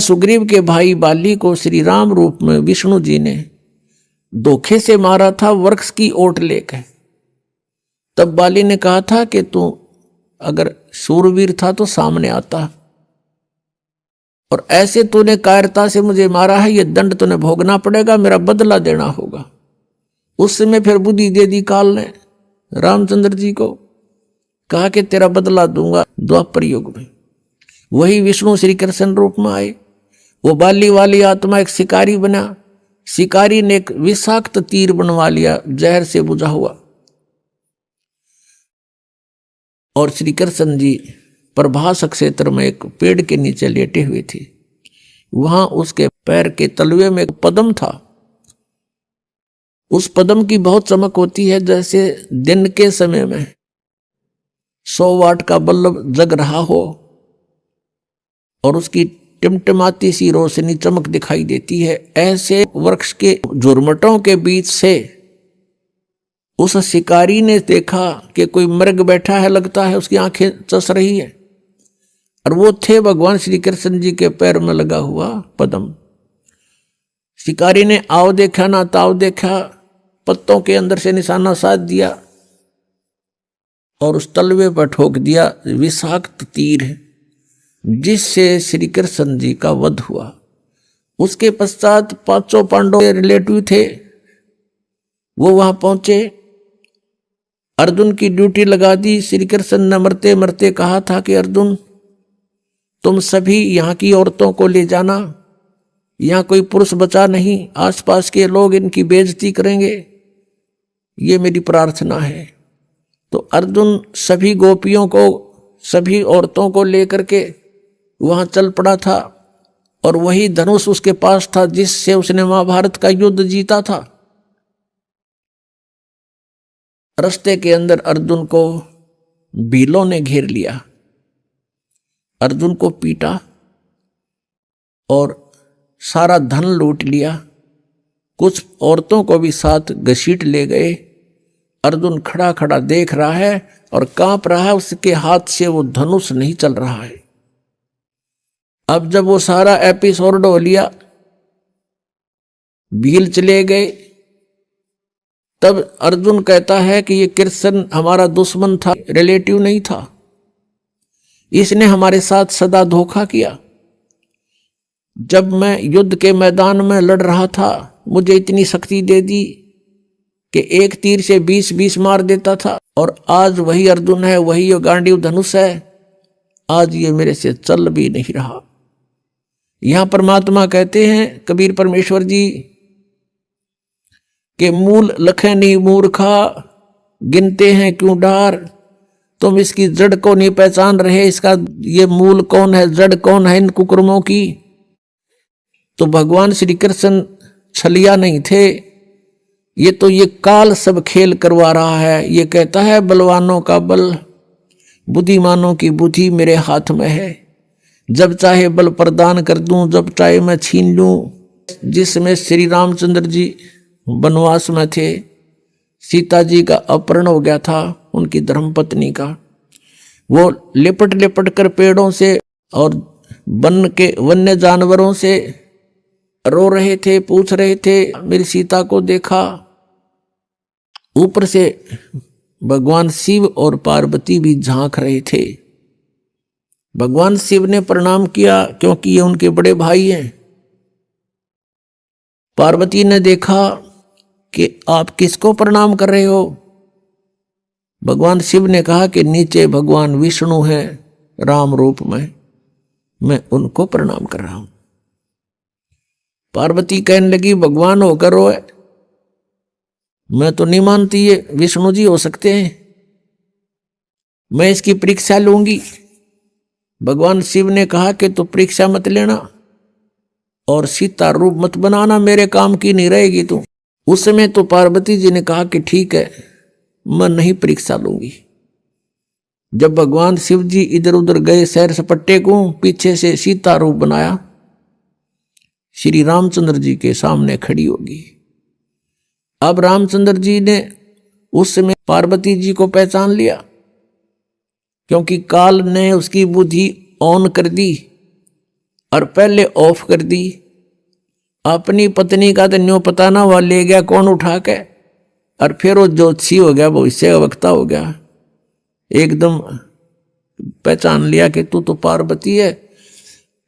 सुग्रीव के भाई बाली को श्री राम रूप में विष्णु जी ने धोखे से मारा था वृक्ष की ओट लेकर। तब बाली ने कहा था कि तू अगर शूरवीर था तो सामने आता, और ऐसे तूने कायरता से मुझे मारा है, ये दंड तूने भोगना पड़ेगा, मेरा बदला देना होगा। उस समय फिर बुद्धि दे दी काल ने रामचंद्र जी को, कहा कि तेरा बदला दूंगा द्वापर युग में। वही विष्णु श्री कृष्ण रूप में आए। वो बाली वाली आत्मा एक शिकारी बना। शिकारी ने एक विषाक्त तीर बनवा लिया जहर से बुझा हुआ, और श्री कृष्ण जी प्रभास क्षेत्र में एक पेड़ के नीचे लेटे हुए थे। वहां उसके पैर के तलवे में एक पद्म था। उस पद्म की बहुत चमक होती है, जैसे दिन के समय में 100 वाट का बल्ब जग रहा हो और उसकी टिमटिमाती सी रोशनी चमक दिखाई देती है। ऐसे वृक्ष के झुरमटों के बीच से उस शिकारी ने देखा कि कोई मृग बैठा है, लगता है उसकी आंखें चस रही है, और वो थे भगवान श्री कृष्ण जी के पैर में लगा हुआ पद्म। शिकारी ने आओ देखा ना ताव देखा, पत्तों के अंदर से निशाना साध दिया और उस तलवे पर ठोक दिया विषाक्त तीर, जिससे श्री कृष्ण जी का वध हुआ। उसके पश्चात 500 पांडवों के रिलेटिव थे, वो वहां पहुंचे। अर्जुन की ड्यूटी लगा दी। श्री कृष्ण ने मरते मरते कहा था कि अर्जुन तुम सभी यहाँ की औरतों को ले जाना, यहाँ कोई पुरुष बचा नहीं, आसपास के लोग इनकी बेइज्जती करेंगे, ये मेरी प्रार्थना है। तो अर्जुन सभी गोपियों को, सभी औरतों को लेकर के वहां चल पड़ा था, और वही धनुष उसके पास था जिससे उसने महाभारत का युद्ध जीता था। रास्ते के अंदर अर्जुन को भीलों ने घेर लिया, अर्जुन को पीटा और सारा धन लूट लिया। कुछ औरतों को भी साथ घसीट ले गए। अर्जुन खड़ा खड़ा देख रहा है और कांप रहा है, उसके हाथ से वो धनुष नहीं चल रहा है। अब जब वो सारा एपिसोड हो लिया, भील चले गए, तब अर्जुन कहता है कि ये कृष्ण हमारा दुश्मन था, रिलेटिव नहीं था, इसने हमारे साथ सदा धोखा किया। जब मैं युद्ध के मैदान में लड़ रहा था, मुझे इतनी शक्ति दे दी कि एक तीर से 20-20 मार देता था, और आज वही अर्जुन है, वही ये गांडीव धनुष है, आज ये मेरे से चल भी नहीं रहा। यहां परमात्मा कहते हैं कबीर परमेश्वर जी के मूल लखनी मूर्खा, गिनते हैं क्यों डार, तुम इसकी जड़ को नहीं पहचान रहे, इसका ये मूल कौन है, जड़ कौन है इन कुकर्मों की। तो भगवान श्री कृष्ण छलिया नहीं थे, ये काल सब खेल करवा रहा है। ये कहता है बलवानों का बल, बुद्धिमानों की बुद्धि मेरे हाथ में है, जब चाहे बल प्रदान कर दूं, जब चाहे मैं छीन लूं। जिसमें श्री रामचंद्र जी वनवास में थे, सीता जी का अपहरण हो गया था, उनकी धर्मपत्नी का, वो लिपट लिपट कर पेड़ों से और वन के वन्य जानवरों से रो रहे थे, पूछ रहे थे मेरी सीता को देखा। ऊपर से भगवान शिव और पार्वती भी झांक रहे थे। भगवान शिव ने प्रणाम किया क्योंकि ये उनके बड़े भाई हैं। पार्वती ने देखा कि आप किसको प्रणाम कर रहे हो। भगवान शिव ने कहा कि नीचे भगवान विष्णु हैं राम रूप में, मैं उनको प्रणाम कर रहा हूं। पार्वती कहने लगी भगवान होकर रोए, मैं तो नहीं मानती ये विष्णु जी हो सकते हैं, मैं इसकी परीक्षा लूंगी। भगवान शिव ने कहा कि तू परीक्षा मत लेना और सीता रूप मत बनाना, मेरे काम की नहीं रहेगी तू। उस समय तो पार्वती जी ने कहा कि ठीक है, मैं नहीं परीक्षा लूंगी। जब भगवान शिव जी इधर उधर गए सैर सपट्टे को, पीछे से सीता रूप बनाया, श्री रामचंद्र जी के सामने खड़ी होगी। अब रामचंद्र जी ने उस समय पार्वती जी को पहचान लिया, क्योंकि काल ने उसकी बुद्धि ऑन कर दी। और पहले ऑफ कर दी। अपनी पत्नी का तो न्यों पता ना हुआ, ले गया कौन उठा के, और फिर वो ज्योतिषी हो गया, भविष्य का वक्ता हो गया, एकदम पहचान लिया कि तू तो पार्वती है।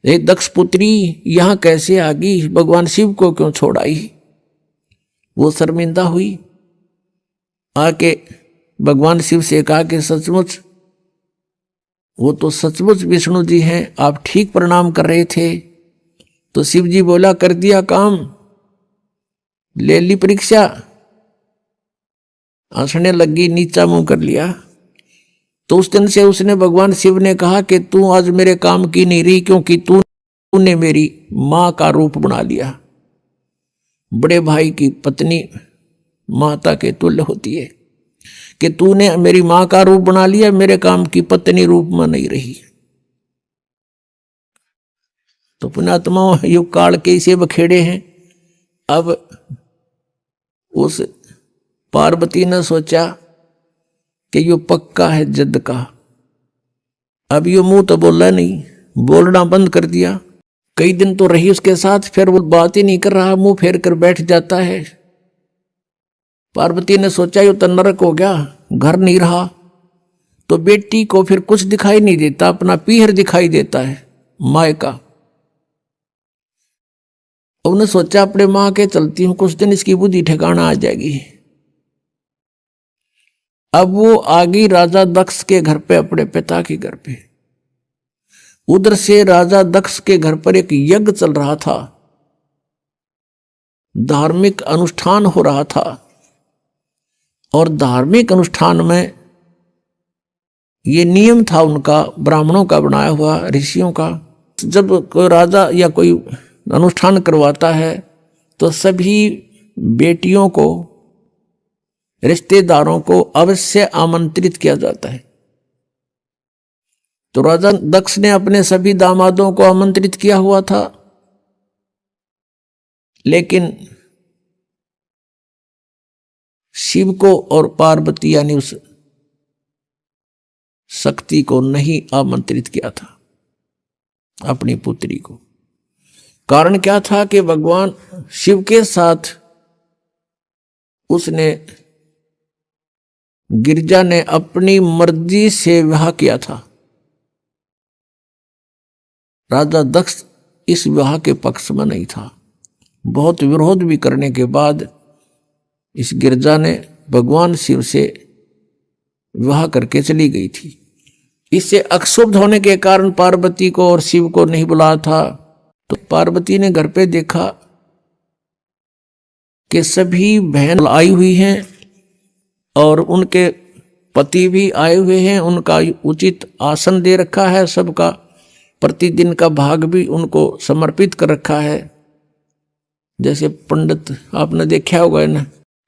एक दक्ष पुत्री यहां कैसे आ गई, भगवान शिव को क्यों छोड़ाई। वो शर्मिंदा हुई, आके भगवान शिव से कहा कि सचमुच वो तो सचमुच विष्णु जी हैं, आप ठीक प्रणाम कर रहे थे। तो शिव जी बोला, कर दिया काम, ले ली परीक्षा। हंसने लगी, नीचा मुंह कर लिया। तो उस दिन से उसने, भगवान शिव ने कहा कि तू आज मेरे काम की नहीं रही, क्योंकि तूने मेरी मां का रूप बना लिया। बड़े भाई की पत्नी माता के तुल्य होती है, कि तूने मेरी मां का रूप बना लिया, मेरे काम की पत्नी रूप में नहीं रही। तो पुण्यात्मा युग काल के इसे बखेड़े हैं। अब उस पार्वती ने सोचा कि यो पक्का है जद का। अब यो मुंह तो बोला नहीं, बोलना बंद कर दिया। कई दिन तो रही उसके साथ, फिर वो बात ही नहीं कर रहा, मुंह फेर कर बैठ जाता है। पार्वती ने सोचा यो तो नरक हो गया, घर नहीं रहा। तो बेटी को फिर कुछ दिखाई नहीं देता, अपना पीहर दिखाई देता है मायका। उन्होंने सोचा अपने मां के चलती हूं, कुछ दिन इसकी बुद्धि ठिकाना आ जाएगी। अब वो आ गई राजा दक्ष के घर पे, अपने पिता के घर पे। उधर से राजा दक्ष के घर पर एक यज्ञ चल रहा था, धार्मिक अनुष्ठान हो रहा था। और धार्मिक अनुष्ठान में ये नियम था उनका, ब्राह्मणों का बनाया हुआ, ऋषियों का। जब कोई राजा या कोई अनुष्ठान करवाता है तो सभी बेटियों को, रिश्तेदारों को अवश्य आमंत्रित किया जाता है। तो राजा दक्ष ने अपने सभी दामादों को आमंत्रित किया हुआ था, लेकिन शिव को और पार्वती यानी उस शक्ति को नहीं आमंत्रित किया था, अपनी पुत्री को। कारण क्या था कि भगवान शिव के साथ उसने, गिरिजा ने अपनी मर्जी से विवाह किया था। राजा दक्ष इस विवाह के पक्ष में नहीं था। बहुत विरोध भी करने के बाद इस गिरजा ने भगवान शिव से विवाह करके चली गई थी। इससे अक्षुब्ध होने के कारण पार्वती को और शिव को नहीं बुलाया था। तो पार्वती ने घर पे देखा कि सभी बहन आई हुई हैं और उनके पति भी आए हुए हैं, उनका उचित आसन दे रखा है, सबका प्रतिदिन का भाग भी उनको समर्पित कर रखा है। जैसे पंडित आपने देखा होगा ना,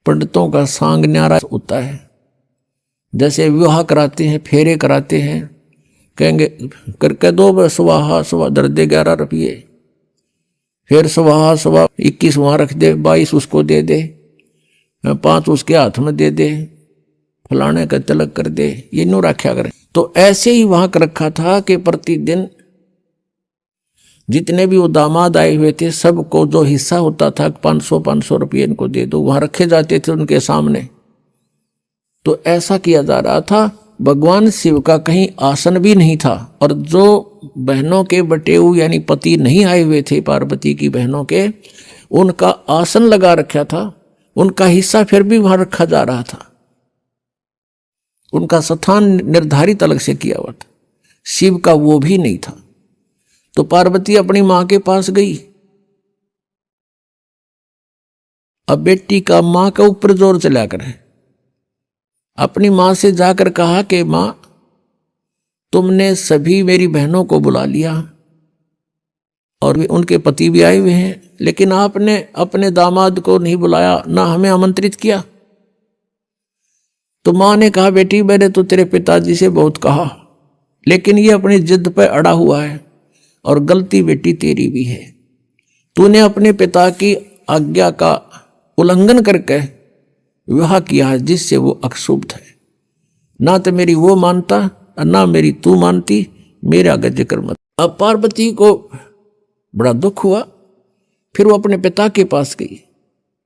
पंडितों का सांग न्यारा होता है। जैसे विवाह कराते हैं, फेरे कराते हैं, कहेंगे करके दो सुवाहा सुवा दर दे 11 रुपये, फिर सुवाहा सुवा 21 वहां रख दे, 22 उसको दे दे, 5 उसके हाथ में दे दे, फलाने का तिलक कर दे, ये नो रखा करें। तो ऐसे ही वहां कर रखा था कि प्रतिदिन जितने भी वो दामाद आए हुए थे सबको जो हिस्सा होता था 500 रुपये इनको दे दो, वहां रखे जाते थे उनके सामने। तो ऐसा किया जा रहा था। भगवान शिव का कहीं आसन भी नहीं था, और जो बहनों के बटेऊ यानी पति नहीं आए हुए थे पार्वती की बहनों के, उनका आसन लगा रखा था, उनका हिस्सा फिर भी वहां रखा जा रहा था, उनका स्थान निर्धारित अलग से किया हुआ था। शिव का वो भी नहीं था। तो पार्वती अपनी मां के पास गई। अब बेटी का मां के ऊपर जोर चला करे, अपनी मां से जाकर कहा कि मां, तुमने सभी मेरी बहनों को बुला लिया और उनके पति भी आए हुए हैं, लेकिन आपने अपने दामाद को नहीं बुलाया, ना हमें आमंत्रित किया। तो मां ने कहा, बेटी मैंने तो तेरे पिताजी से बहुत कहा, लेकिन ये अपनी जिद पर अड़ा हुआ है और गलती बेटी तेरी भी है। तूने अपने पिता की आज्ञा का उल्लंघन करके विवाह किया है, जिससे वो अक्षुब्ध है। ना तो मेरी वो मानता और ना मेरी तू मानती, मेरा आगे जिक्र मत। अब पार्वती को बड़ा दुख हुआ। फिर वो अपने पिता के पास गई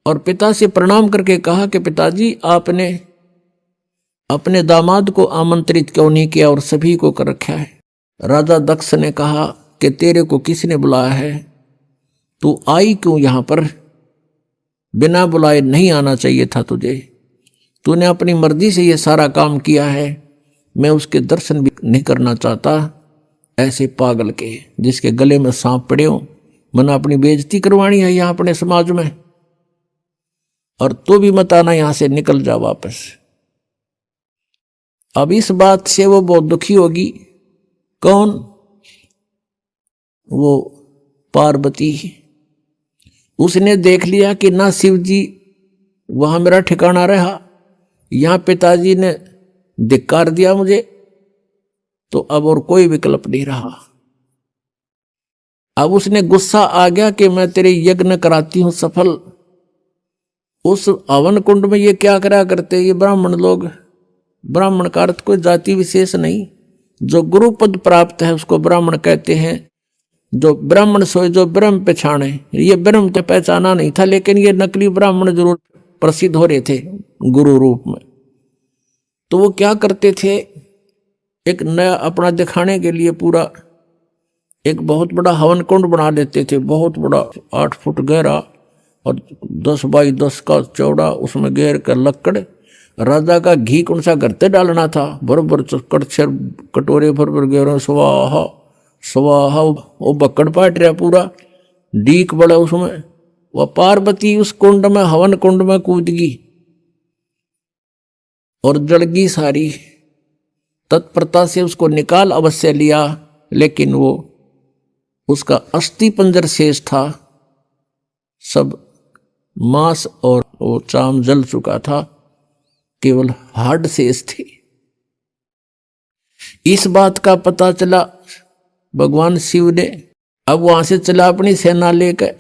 और पिता से प्रणाम करके कहा कि पिताजी, आपने अपने दामाद को आमंत्रित क्यों नहीं किया और सभी को कर रखा है। राजा दक्ष ने कहा कि तेरे को किसने बुलाया है, तू आई क्यों यहां पर, बिना बुलाए नहीं आना चाहिए था तुझे, तूने अपनी मर्जी से ये सारा काम किया है, मैं उसके दर्शन भी नहीं करना चाहता, ऐसे पागल के जिसके गले में सांप पड़े हो, मैंने अपनी बेइज्जती करवानी है यहां अपने समाज में, और तो भी मत आना, यहां से निकल जा वापस। अब इस बात से वो बहुत दुखी होगी। कौन? वो पार्वती। उसने देख लिया कि ना शिव जी वहां मेरा ठिकाना रहा, यहां पिताजी ने धिक्कार दिया मुझे, तो अब और कोई विकल्प नहीं रहा। अब उसने गुस्सा आ गया कि मैं तेरे यज्ञ कराती हूं सफल। उस हवन कुंड में ये क्या करा करते ये ब्राह्मण लोग। ब्राह्मण का अर्थ कोई जाति विशेष नहीं, जो गुरु पद प्राप्त है उसको ब्राह्मण कहते हैं। जो ब्राह्मण सोए जो ब्रह्म पहचाने, ये ब्रह्म तो पहचाना नहीं था, लेकिन ये नकली ब्राह्मण जरूर प्रसिद्ध हो रहे थे गुरु रूप में। तो वो क्या करते थे, एक नया अपना दिखाने के लिए पूरा एक बहुत बड़ा हवन कुंड बना देते थे, बहुत बड़ा 8 फुट गहरा और 10 बाई 10 का चौड़ा, उसमें घेर कर लक्कड़, राजा का घी कौन सा करते डालना था, बरबर कड़छर कटोरे भर गहरा, स्वाहा स्वाहा, वो बक्कड़ पाट रहा पूरा, डीक बड़ा उसमें। वह पार्वती उस कुंड में, हवन कुंड में कूद गई और जड़गी सारी। तत्परता से उसको निकाल अवश्य लिया, लेकिन वो उसका अस्थि पंजर शेष था, सब मांस और वो चाम जल चुका था, केवल हाड शेष थी। इस बात का पता चला भगवान शिव ने। अब वहां से चला अपनी सेना लेकर,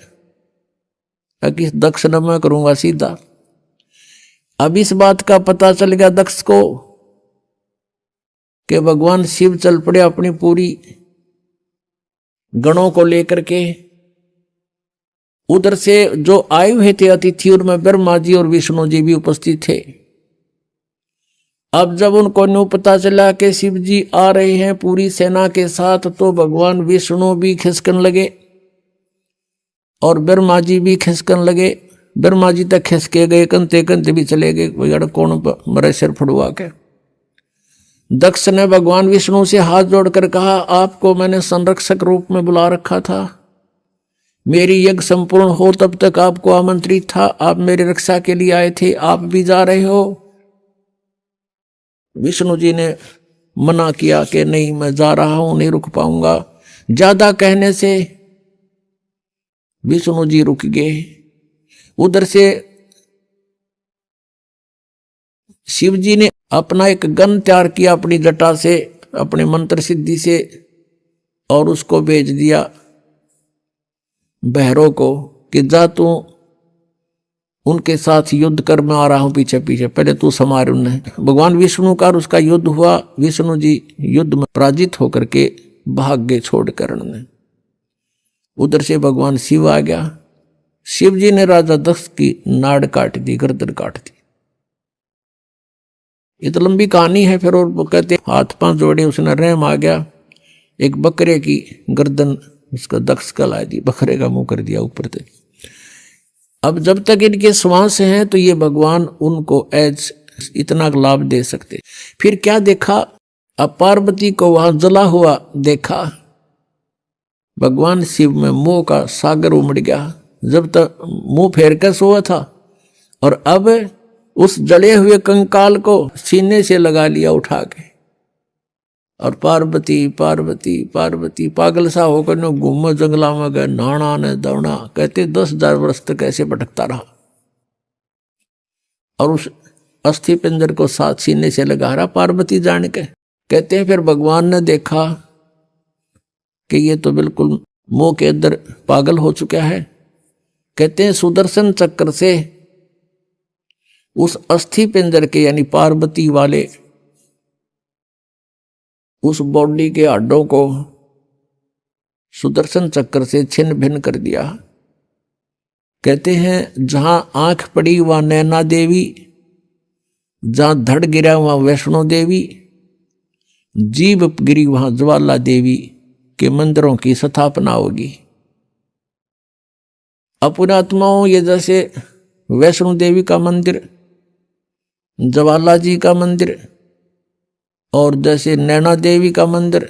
कि दक्ष न मैं करूंगा सीधा। अब इस बात का पता चल गया दक्ष को कि भगवान शिव चल पड़े अपनी पूरी गणों को लेकर के। उधर से जो आए हुए थे अतिथि, उनमें ब्रह्मा जी और विष्णु जी भी उपस्थित थे। अब जब उनको न्यू पता चला कि शिव जी आ रहे हैं पूरी सेना के साथ, तो भगवान विष्णु भी खिसकन लगे और ब्रह्मा जी भी खिसकन लगे। ब्रह्मा जी तक खिसके गए, कंते कंते भी चले गए, कौन मरे सिर फड़वा के। दक्ष ने भगवान विष्णु से हाथ जोड़कर कहा, आपको मैंने संरक्षक रूप में बुला रखा था, मेरी यज्ञ संपूर्ण हो तब तक आपको आमंत्रित था, आप मेरी रक्षा के लिए आए थे, आप भी जा रहे हो। विष्णु जी ने मना किया कि नहीं, मैं जा रहा हूं, नहीं रुक पाऊंगा। ज्यादा कहने से विष्णु जी रुक गए। उधर से शिव जी ने अपना एक गन तैयार किया अपनी जटा से, अपने मंत्र सिद्धि से, और उसको भेज दिया बहरों को कि जा तू उनके साथ युद्ध कर, मैं आ रहा हूं पीछे पीछे, पहले तू संभाल उन्हें। भगवान विष्णु का उसका युद्ध हुआ, विष्णु जी युद्ध में पराजित होकर के भाग गए छोड़कर उन्हें। उधर से भगवान शिव आ गया। शिव जी ने राजा दक्ष की नाड़ काट दी, गर्दन काट दी। ये तो लंबी कहानी है। फिर और वो कहते हाथ पांव जोड़े, उसने रहम आ गया, एक बकरे की गर्दन उसका दक्ष का ला दी, बकरे का मुंह कर दिया ऊपर से। अब जब तक इनके श्वास हैं तो ये भगवान उनको एज इतना लाभ दे सकते। फिर क्या देखा, अब पार्वती को वहां जला हुआ देखा। भगवान शिव में मोह का सागर उमड़ गया। जब तक मुंह फेर कर सोया था, और अब उस जले हुए कंकाल को सीने से लगा लिया उठा के, और पार्वती पार्वती पार्वती पागल सा होकर न घूमो जंगला में गए, नाना ने दौड़ा। कहते 10,000 वर्ष तक ऐसे भटकता रहा, और उस अस्थि पिंजर को साथ सीने से लगा रहा पार्वती जान के। कहते हैं फिर भगवान ने देखा कि ये तो बिल्कुल मोह के अंदर पागल हो चुका है। कहते हैं सुदर्शन चक्र से उस अस्थि पिंजर के यानी पार्वती वाले उस बॉडी के हड्डों को सुदर्शन चक्र से छिन्न भिन्न कर दिया। कहते हैं जहां आंख पड़ी वहां नैना देवी, जहां धड़ गिरा वहां वैष्णो देवी, जीभ गिरी वहां ज्वाला देवी के मंदिरों की स्थापना होगी। अपुरात्माओं ये जैसे वैष्णो देवी का मंदिर, ज्वाला जी का मंदिर और जैसे नैना देवी का मंदिर,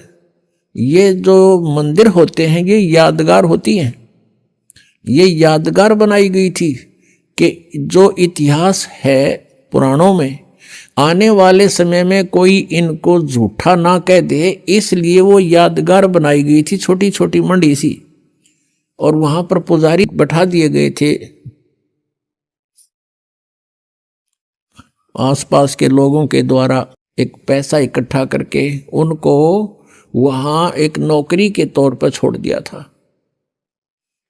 ये जो मंदिर होते हैं ये यादगार होती हैं। ये यादगार बनाई गई थी कि जो इतिहास है पुराणों में, आने वाले समय में कोई इनको झूठा ना कह दे, इसलिए वो यादगार बनाई गई थी, छोटी छोटी मंडी सी। और वहां पर पुजारी बैठा दिए गए थे, आसपास के लोगों के द्वारा एक पैसा इकट्ठा करके उनको वहां एक नौकरी के तौर पर छोड़ दिया था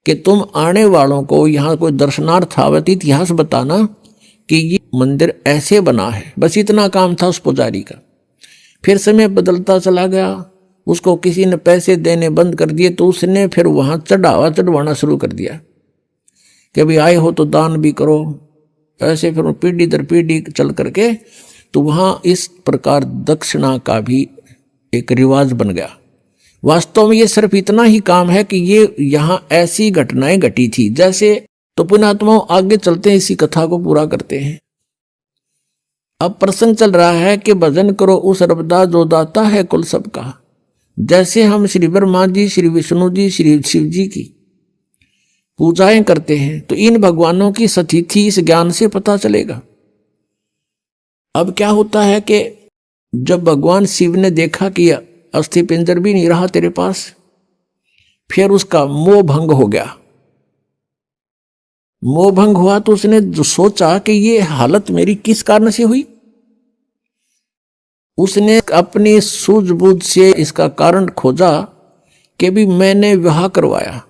कि तुम आने वालों को यहाँ कोई दर्शनार्थ आवत इतिहास बताना कि ये मंदिर ऐसे बना है। बस इतना काम था उस पुजारी का। फिर समय बदलता चला गया, उसको किसी ने पैसे देने बंद कर दिए, तो उसने फिर वहां चढ़वाना शुरू कर दिया कि भाई आए हो तो दान भी करो। ऐसे फिर पीढ़ी दर पीढ़ी चल करके तो वहां इस प्रकार दक्षिणा का भी एक रिवाज बन गया। वास्तव में ये सिर्फ इतना ही काम है कि ये यहाँ ऐसी घटनाएं घटी थी जैसे। तो पुण्यात्माओं आगे चलते हैं, इसी कथा को पूरा करते हैं। अब प्रसंग चल रहा है कि भजन करो उस रबदा जो दाता है कुल सबका। जैसे हम श्री ब्रह्मा जी, श्री विष्णु जी, श्री शिव जी की पूजाएं करते हैं तो इन भगवानों की सतिथि इस ज्ञान से पता चलेगा। अब क्या होता है कि जब भगवान शिव ने देखा कि अस्थि पिंजर भी नहीं रहा तेरे पास, फिर उसका मोह भंग हो गया। मोह भंग हुआ तो उसने जो सोचा कि ये हालत मेरी किस कारण से हुई। उसने अपनी सूझबूझ से इसका कारण खोजा कि भी मैंने विवाह करवाया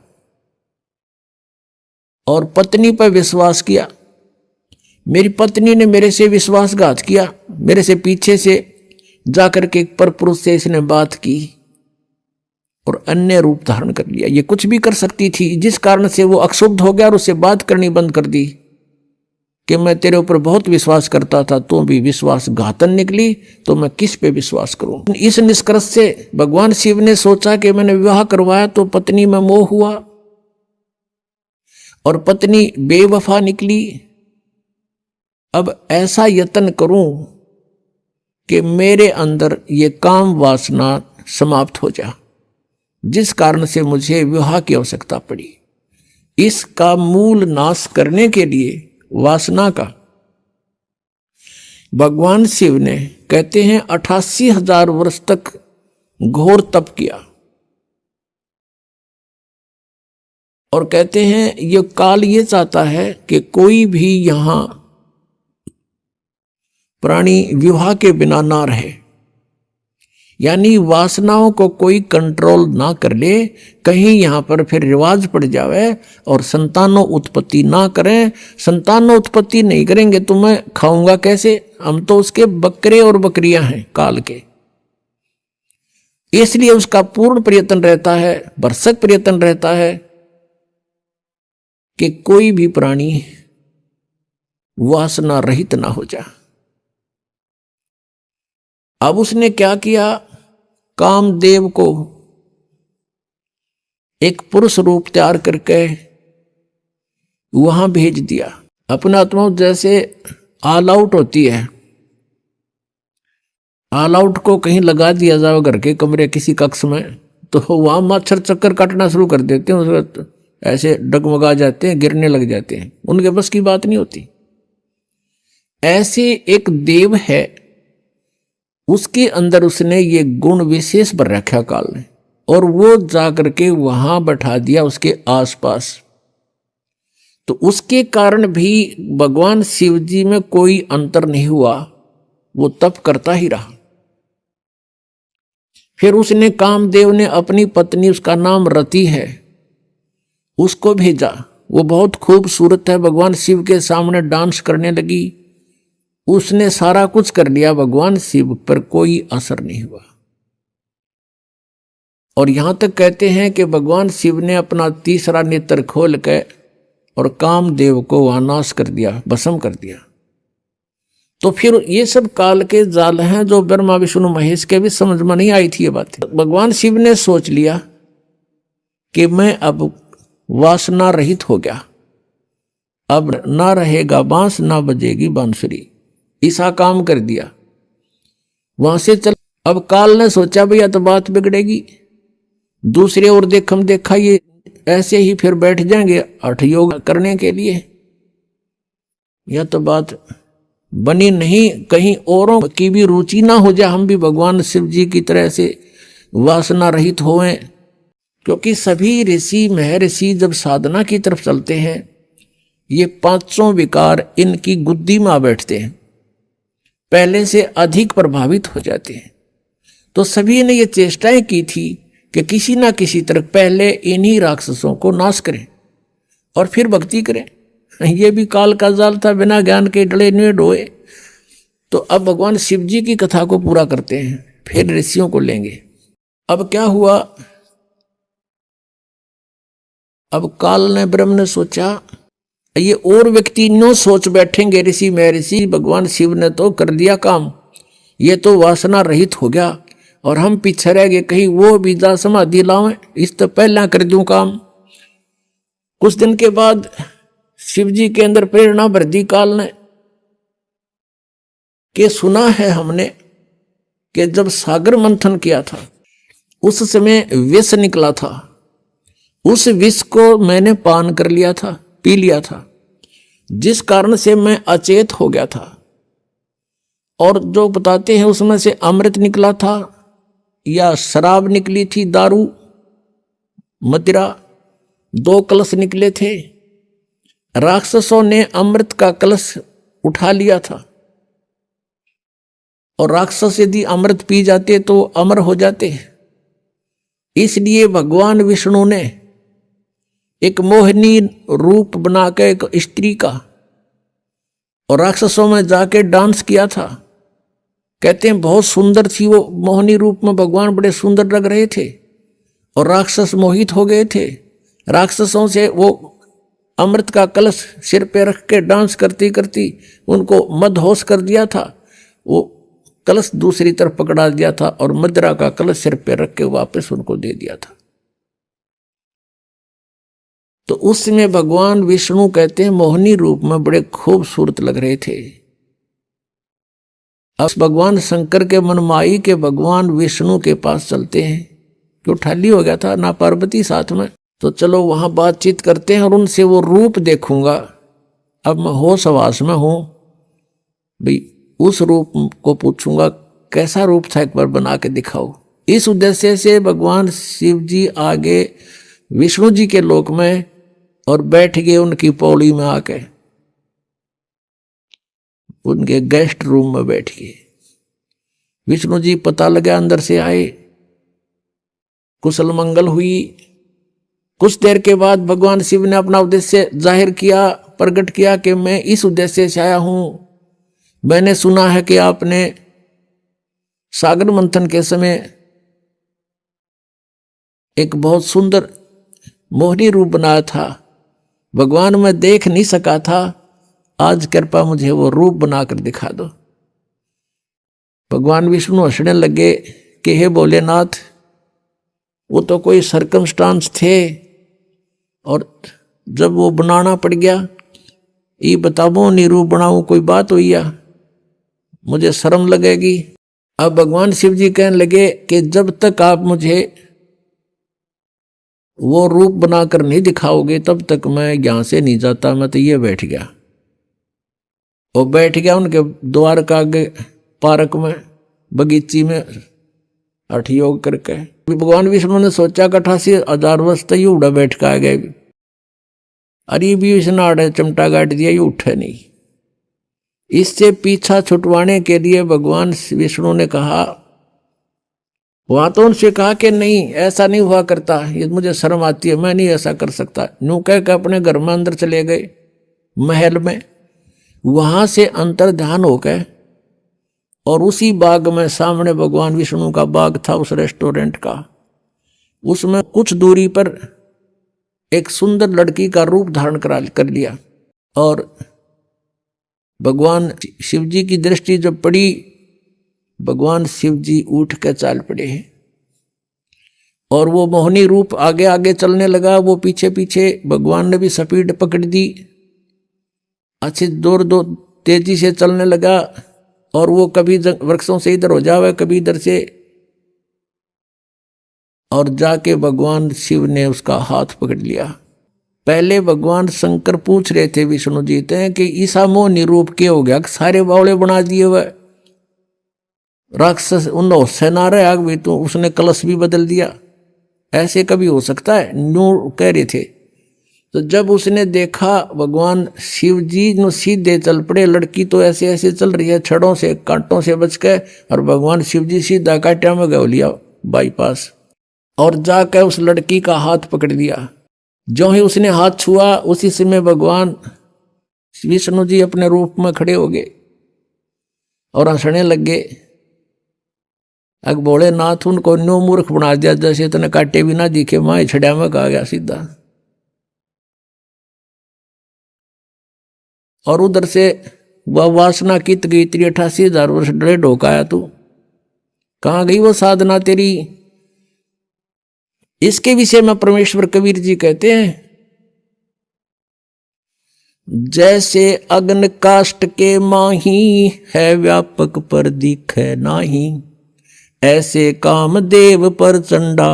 और पत्नी पर विश्वास किया, मेरी पत्नी ने मेरे से विश्वासघात किया, मेरे से पीछे से जाकर के एक परपुरुष से इसने बात की और अन्य रूप धारण कर लिया। ये कुछ भी कर सकती थी, जिस कारण से वो अक्षुब्ध हो गया और उससे बात करनी बंद कर दी कि मैं तेरे ऊपर बहुत विश्वास करता था, तू भी विश्वासघातन निकली, तो मैं किस पे विश्वास करूं। इस निष्कर्ष से भगवान शिव ने सोचा कि मैंने विवाह करवाया तो पत्नी में मोह हुआ और पत्नी बेवफा निकली। अब ऐसा यत्न करूं कि मेरे अंदर ये काम वासना समाप्त हो जा, जिस कारण से मुझे विवाह की आवश्यकता पड़ी। इसका मूल नाश करने के लिए वासना का भगवान शिव ने कहते हैं 88,000 वर्ष तक घोर तप किया और कहते हैं ये काल ये चाहता है कि कोई भी यहां प्राणी विवाह के बिना ना रहे, यानी वासनाओं को कोई कंट्रोल ना कर ले, कहीं यहां पर फिर रिवाज पड़ जावे और संतानों उत्पत्ति ना करें। संतानों उत्पत्ति नहीं करेंगे तो मैं खाऊंगा कैसे, हम तो उसके बकरे और बकरियां हैं काल के। इसलिए उसका पूर्ण प्रयत्न रहता है, भरसक प्रयत्न रहता है कि कोई भी प्राणी वासना रहित ना हो जाए। अब उसने क्या किया, कामदेव को एक पुरुष रूप तैयार करके वहां भेज दिया। अपना आत्मा जैसे ऑल आउट होती है, ऑल आउट को कहीं लगा दिया जाए घर के कमरे किसी कक्ष में, तो वहां मच्छर चक्कर काटना शुरू कर देते हैं, उसको ऐसे डगमगा जाते हैं, गिरने लग जाते हैं, उनके बस की बात नहीं होती। ऐसे एक देव है, उसके अंदर उसने ये गुण विशेष पर रखा काल ने, और वो जाकर के वहां बैठा दिया उसके आसपास। तो उसके कारण भी भगवान शिव जी में कोई अंतर नहीं हुआ, वो तप करता ही रहा। फिर उसने कामदेव ने अपनी पत्नी, उसका नाम रति है, उसको भेजा। वो बहुत खूबसूरत है, भगवान शिव के सामने डांस करने लगी। उसने सारा कुछ कर लिया, भगवान शिव पर कोई असर नहीं हुआ। और यहां तक कहते हैं कि भगवान शिव ने अपना तीसरा नेत्र खोल के और कामदेव को वहां नाश कर दिया, भस्म कर दिया। तो फिर ये सब काल के जाल हैं जो ब्रह्मा विष्णु महेश के भी समझ में नहीं आई थी ये बातें। भगवान शिव ने सोच लिया कि मैं अब वासना रहित हो गया, अब ना रहेगा बांस ना बजेगी बांसुरी, ऐसा काम कर दिया। वहां से चल, अब काल ने सोचा भैया तो बात बिगड़ेगी, दूसरे और देखा ये ऐसे ही फिर बैठ जाएंगे हठ योग करने के लिए, यह तो बात बनी नहीं, कहीं औरों की भी रुचि ना हो जाए, हम भी भगवान शिव जी की तरह से वासना रहित होएं। क्योंकि सभी ऋषि महर्षि जब साधना की तरफ चलते हैं, ये पांचों विकार इनकी गुद्दी में बैठते हैं, पहले से अधिक प्रभावित हो जाते हैं। तो सभी ने ये चेष्टाएं की थी कि किसी ना किसी तरह पहले इन्हीं राक्षसों को नाश करें और फिर भक्ति करें। ये भी काल का जाल था, बिना ज्ञान के डले नहीं डोए। तो अब भगवान शिव जी की कथा को पूरा करते हैं, फिर ऋषियों को लेंगे। अब क्या हुआ, अब काल ने ब्रह्म ने सोचा ये और व्यक्ति नो सोच बैठेंगे ऋषि महर्षि, भगवान शिव ने तो कर दिया काम, ये तो वासना रहित हो गया और हम पीछे रह गए, कहीं वो भी जा समाधि लावें, इस तो पहला कर दूं काम। कुछ दिन के बाद शिव जी के अंदर प्रेरणा भर दी काल ने कि सुना है हमने कि जब सागर मंथन किया था उस समय विष निकला था, उस विष को मैंने पान कर लिया था, पी लिया था, जिस कारण से मैं अचेत हो गया था। और जो बताते हैं उसमें से अमृत निकला था या शराब निकली थी, दारू मदिरा, 2 कलश निकले थे। राक्षसों ने अमृत का कलश उठा लिया था और राक्षस यदि अमृत पी जाते तो अमर हो जाते। इसलिए भगवान विष्णु ने एक मोहिनी रूप बनाकर एक स्त्री का और राक्षसों में जाके डांस किया था। कहते हैं बहुत सुंदर थी वो मोहिनी रूप में, भगवान बड़े सुंदर लग रहे थे और राक्षस मोहित हो गए थे। राक्षसों से वो अमृत का कलश सिर पे रख के डांस करती करती उनको मदहोश कर दिया था। वो कलश दूसरी तरफ पकड़ा दिया था और मदिरा का कलश सिर पे रख के वापस उनको दे दिया था। तो उस समय भगवान विष्णु कहते हैं मोहिनी रूप में बड़े खूबसूरत लग रहे थे। अब भगवान शंकर के मनमाई के भगवान विष्णु के पास चलते हैं, क्यों ठाली हो गया था ना पार्वती साथ में, तो चलो वहां बातचीत करते हैं और उनसे वो रूप देखूंगा। अब मैं होश हवास में हूं भाई, उस रूप को पूछूंगा कैसा रूप था, एक बार बना के दिखाओ। इस उद्देश्य से भगवान शिव जी आगे विष्णु जी के लोक में और बैठ गए उनकी पौड़ी में आके, उनके गेस्ट रूम में बैठ गए। विष्णु जी पता लगा अंदर से आए, कुशल मंगल हुई। कुछ देर के बाद भगवान शिव ने अपना उद्देश्य जाहिर किया, प्रकट किया कि मैं इस उद्देश्य से आया हूं। मैंने सुना है कि आपने सागर मंथन के समय एक बहुत सुंदर मोहिनी रूप बनाया था। भगवान मैं देख नहीं सका था, आज कृपा मुझे वो रूप बनाकर दिखा दो। भगवान विष्णु हंसने लगे कि हे भोलेनाथ, वो तो कोई सर्कमस्टांस थे और जब वो बनाना पड़ गया, ये बताओ नी रूप बनाऊं, कोई बात हुई या मुझे शर्म लगेगी। अब भगवान शिव जी कहने लगे कि जब तक आप मुझे वो रूप बनाकर नहीं दिखाओगे तब तक मैं यहां से नहीं जाता। मैं तो ये बैठ गया और बैठ गया उनके द्वार का आगे पार्क में, बगीची में हठ योग करके। भगवान विष्णु ने सोचा कि 88,000 वर्ष तो ये उड़ा बैठ के आ गए, अरे भी इसने चमटा गाट दिया, ये उठे नहीं। इससे पीछा छुटवाने के लिए भगवान विष्णु ने कहा, वहां तो उनसे कहा कि नहीं ऐसा नहीं हुआ करता, ये मुझे शर्म आती है, मैं नहीं ऐसा कर सकता। यूं कह के अपने घर में अंदर चले गए महल में। वहां से अंतर ध्यान हो गए और उसी बाग में, सामने भगवान विष्णु का बाग था उस रेस्टोरेंट का, उसमें कुछ दूरी पर एक सुंदर लड़की का रूप धारण कर लिया, और भगवान शिव जी की दृष्टि जब पड़ी, भगवान शिव जी उठ कर चाल पड़े हैं, और वो मोहनी रूप आगे आगे चलने लगा, वो पीछे पीछे। भगवान ने भी स्पीड पकड़ दी, अच्छी जोर दो तेजी से चलने लगा, और वो कभी वृक्षों से इधर हो जावे, कभी इधर से, और जाके भगवान शिव ने उसका हाथ पकड़ लिया। पहले भगवान शंकर पूछ रहे थे विष्णु जी से कि ईसा मोहनी रूप क्या हो गया, सारे बावले बना दिए हुए, राक्षस उन होश ना रहे आग भी, तो उसने कलश भी बदल दिया, ऐसे कभी हो सकता है, न्यू कह रहे थे। तो जब उसने देखा भगवान शिव जी नो सीधे चल पड़े, लड़की तो ऐसे ऐसे चल रही है छड़ों से कांटों से बच के, और भगवान शिव जी सीधा कांटा में गौ लिया बाईपास, और जाकर उस लड़की का हाथ पकड़ लिया। जो ही उसने हाथ छुआ, उसी समय भगवान विष्णु जी अपने रूप में खड़े हो गए और हंसने लगे। अग भोलेनाथ उनको न्यू मूर्ख बना दिया, जैसे इतने काटे भी ना दिखे, माँ छड़िया में कहा गया सीधा। और उधर से वह वासना कित गई, 88,000 वर्ष डरे ढोकाया तू, कहाँ गई वो साधना तेरी। इसके विषय में परमेश्वर कबीर जी कहते हैं, जैसे अग्न काष्ठ के माही है व्यापक पर दिखे नाही, ऐसे कामदेव पर चंडा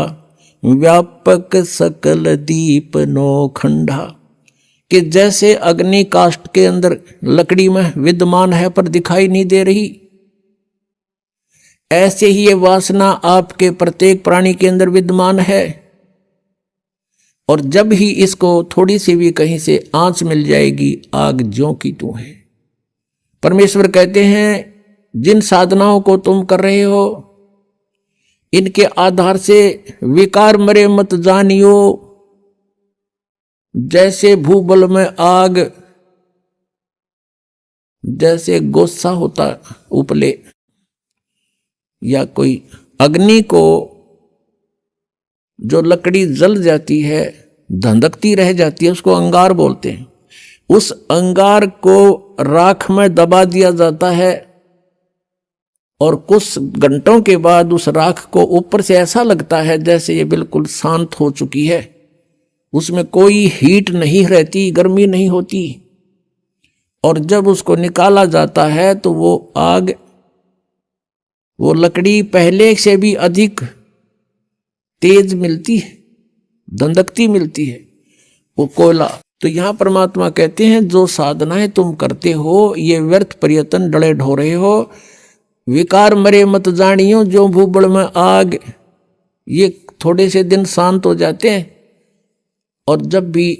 व्यापक सकल दीप नो खंडा। कि जैसे अग्नि काष्ठ के अंदर लकड़ी में विद्यमान है पर दिखाई नहीं दे रही, ऐसे ही ये वासना आपके प्रत्येक प्राणी के अंदर विद्यमान है, और जब ही इसको थोड़ी सी भी कहीं से आंच मिल जाएगी, आग ज्यों की त्यों है। परमेश्वर कहते हैं, जिन साधनाओं को तुम कर रहे हो, इनके आधार से विकार मरे मत जानियो। जैसे भूबल में आग, जैसे गोस्सा होता उपले, या कोई अग्नि को जो लकड़ी जल जाती है, धंधकती रह जाती है, उसको अंगार बोलते हैं। उस अंगार को राख में दबा दिया जाता है, और कुछ घंटों के बाद उस राख को ऊपर से ऐसा लगता है जैसे ये बिल्कुल शांत हो चुकी है, उसमें कोई हीट नहीं रहती, गर्मी नहीं होती। और जब उसको निकाला जाता है तो वो आग, वो लकड़ी पहले से भी अधिक तेज मिलती है, धंधकती मिलती है, वो कोयला। तो यहां परमात्मा कहते हैं, जो साधनाएं तुम करते हो ये व्यर्थ प्रयत्न डले ढो रहे हो। विकार मरे मत जानियो, जो भूबड़ में आग, ये थोड़े से दिन शांत हो जाते हैं, और जब भी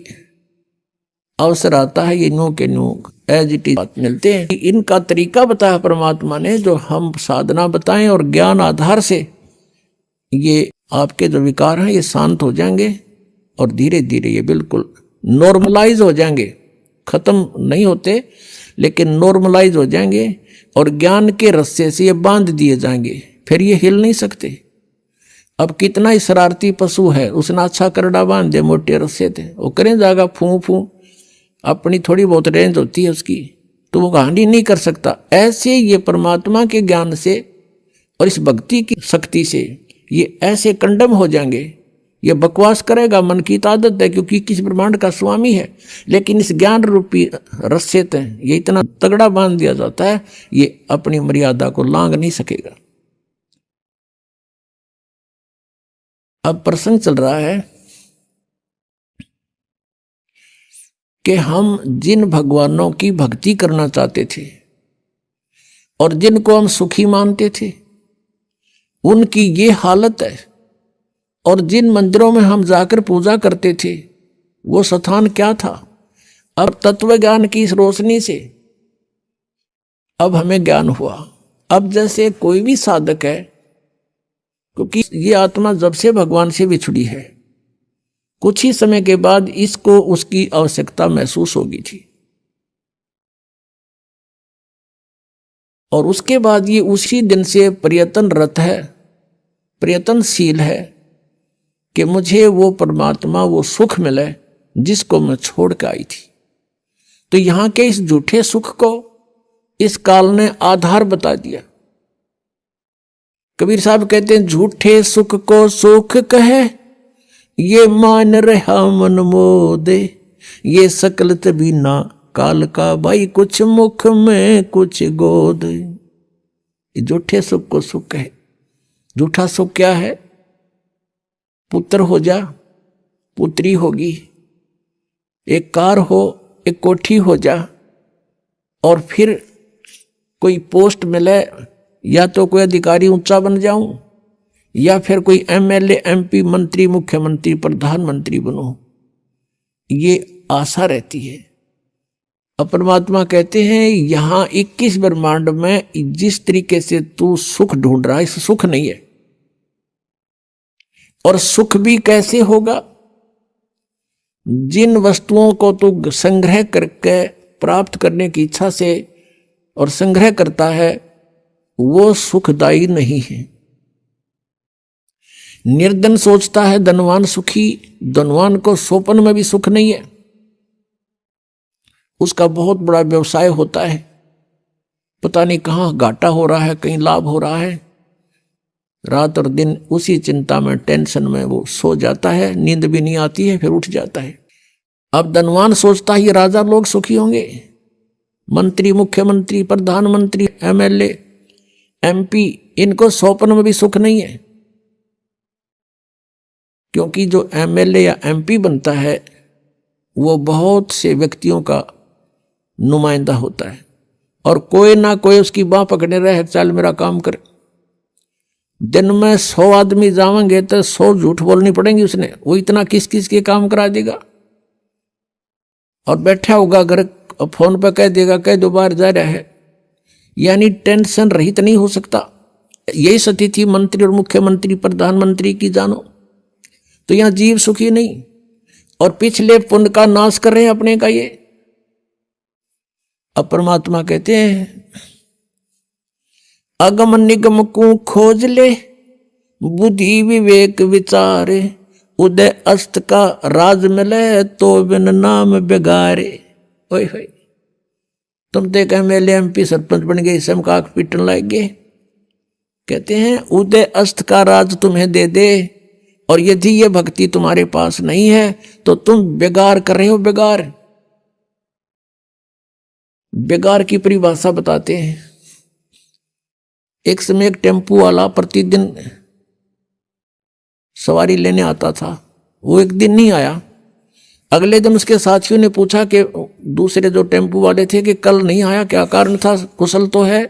अवसर आता है ये न्यू के न्यू एज इट इज मिलते हैं। इनका तरीका बताया परमात्मा ने, जो हम साधना बताएं, और ज्ञान आधार से ये आपके जो विकार हैं ये शांत हो जाएंगे, और धीरे धीरे ये बिल्कुल नॉर्मलाइज हो जाएंगे। खत्म नहीं होते, लेकिन नॉर्मलाइज हो जाएंगे, और ज्ञान के रस्से से ये बांध दिए जाएंगे, फिर ये हिल नहीं सकते। अब कितना ही शरारती पशु है, उसने अच्छा करड़ा बांध दे मोटे रस्से थे, वो करें जाएगा फू फू, अपनी थोड़ी बहुत रेंज होती है उसकी, तो वो कहानी नहीं कर सकता। ऐसे ये परमात्मा के ज्ञान से और इस भक्ति की शक्ति से ये ऐसे कंडम हो जाएंगे। ये बकवास करेगा, मन की आदत है, क्योंकि किस ब्रह्मांड का स्वामी है, लेकिन इस ज्ञान रूपी रस्से से ये इतना तगड़ा बांध दिया जाता है, ये अपनी मर्यादा को लांघ नहीं सकेगा। अब प्रसंग चल रहा है कि हम जिन भगवानों की भक्ति करना चाहते थे और जिनको हम सुखी मानते थे, उनकी ये हालत है। और जिन मंदिरों में हम जाकर पूजा करते थे, वो स्थान क्या था? अब तत्व ज्ञान की इस रोशनी से अब हमें ज्ञान हुआ। अब जैसे कोई भी साधक है, क्योंकि ये आत्मा जब से भगवान से बिछड़ी है, कुछ ही समय के बाद इसको उसकी आवश्यकता महसूस होगी थी, और उसके बाद ये उसी दिन से प्रयत्नरत है, प्रयत्नशील है कि मुझे वो परमात्मा, वो सुख मिले जिसको मैं छोड़ के आई थी। तो यहां के इस झूठे सुख को इस काल ने आधार बता दिया। कबीर साहब कहते हैं, झूठे सुख को सुख कहे, ये मान रहा मन मोदे, ये सकल तभी ना काल का भाई, कुछ मुख में कुछ गोद। झूठे सुख को सुख कहे। झूठा सुख क्या है? पुत्र हो जा, पुत्री होगी, एक कार हो, एक कोठी हो जा, और फिर कोई पोस्ट मिले, या तो कोई अधिकारी ऊंचा बन जाऊं, या फिर कोई एमएलए, एमपी, मंत्री, मुख्यमंत्री, प्रधानमंत्री बनूं, ये आशा रहती है। अब परमात्मा कहते हैं, यहां 21 ब्रह्मांड में जिस तरीके से तू सुख ढूंढ रहा है, इस सुख नहीं है। और सुख भी कैसे होगा? जिन वस्तुओं को तू संग्रह करके प्राप्त करने की इच्छा से और संग्रह करता है, वो सुखदायी नहीं है। निर्धन सोचता है धनवान सुखी, धनवान को सोपन में भी सुख नहीं है। उसका बहुत बड़ा व्यवसाय होता है, पता नहीं कहां घाटा हो रहा है, कहीं लाभ हो रहा है। रात और दिन उसी चिंता में, टेंशन में वो सो जाता है, नींद भी नहीं आती है, फिर उठ जाता है। अब धनवान सोचता है ये राजा लोग सुखी होंगे, मंत्री, मुख्यमंत्री, प्रधानमंत्री, एमएलए, एमपी, इनको स्वप्न में भी सुख नहीं है। क्योंकि जो एमएलए या एमपी बनता है वो बहुत से व्यक्तियों का नुमाइंदा होता है, और कोई ना कोई उसकी बाह पकड़े रहे, चल मेरा काम कर। दिन में 100 आदमी जावेंगे तो 100 झूठ बोलनी पड़ेंगी उसने, वो इतना किस किस के काम करा देगा। और बैठा होगा घर, फोन पर कह देगा, कह दो बाहर जा रहा है, यानी टेंशन रहित नहीं हो सकता। यही स्थिति थी मंत्री और मुख्यमंत्री, प्रधानमंत्री की, जानो तो यहां जीव सुखी नहीं, और पिछले पुण्य का नाश कर रहे हैं अपने का ये। अब परमात्मा कहते हैं, अगम निगम को खोज ले, बुद्धि विवेक विचारे, उदय अस्त का राज मिले, तो बिन नाम बेगारे। ओए होए, तुम तो कह मेले एमपी सरपंच बन गए, समकाक पीटन लग गए। कहते हैं उदय अस्त का राज तुम्हें दे दे, और यदि ये भक्ति तुम्हारे पास नहीं है तो तुम बेगार कर रहे हो। बेगार, बेगार की परिभाषा बताते हैं। एक समय एक टेम्पू वाला प्रतिदिन सवारी लेने आता था, वो एक दिन नहीं आया। अगले दिन उसके साथियों ने पूछा कि दूसरे जो टेम्पू वाले थे कि कल नहीं आया, क्या कारण था, कुशल तो है?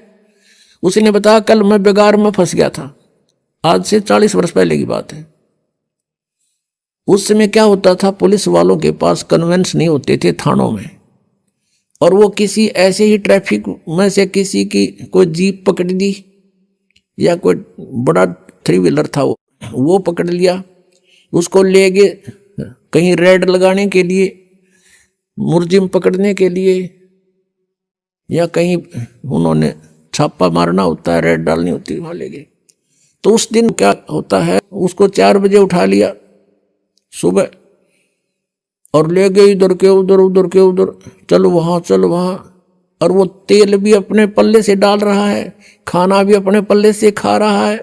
उसने बताया, कल मैं बेगार में फंस गया था। आज से 40 वर्ष पहले की बात है। उस समय क्या होता था, पुलिस वालों के पास कन्वेंस नहीं होते थे थानों में, और वो किसी ऐसे ही ट्रैफिक में से किसी की कोई जीप पकड़ दी, या कोई बड़ा 3 व्हीलर था वो पकड़ लिया, उसको ले गए कहीं रेड लगाने के लिए, मुर्जिम पकड़ने के लिए, या कहीं उन्होंने छापा मारना होता है, रेड डालनी होती है, वहां ले गए। तो उस दिन क्या होता है, उसको 4 बजे उठा लिया सुबह, और ले गए इधर के उधर, उधर के उधर, चलो वहां चलो वहां। और वो तेल भी अपने पल्ले से डाल रहा है, खाना भी अपने पल्ले से खा रहा है,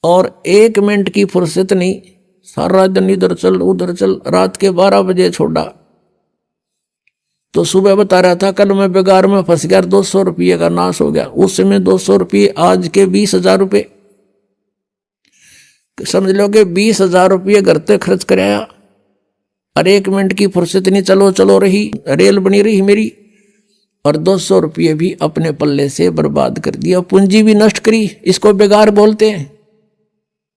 और 1 मिनट की फुर्सत नहीं, सारा दिन इधर चल उधर चल। रात के 12 बजे छोड़ा तो सुबह बता रहा था, कल मैं बेगार में फंस गया, 200 रुपये का नाश हो गया। उस समय 200 रुपये आज के 20,000 रुपये, समझ लो कि 20,000 रुपये घर पे खर्च कराया, और 1 मिनट की फुर्सत नहीं, चलो चलो रही, रेल बनी रही मेरी, और 200 रुपये भी अपने पल्ले से बर्बाद कर दिया, पूंजी भी नष्ट करी। इसको बेगार बोलते हैं।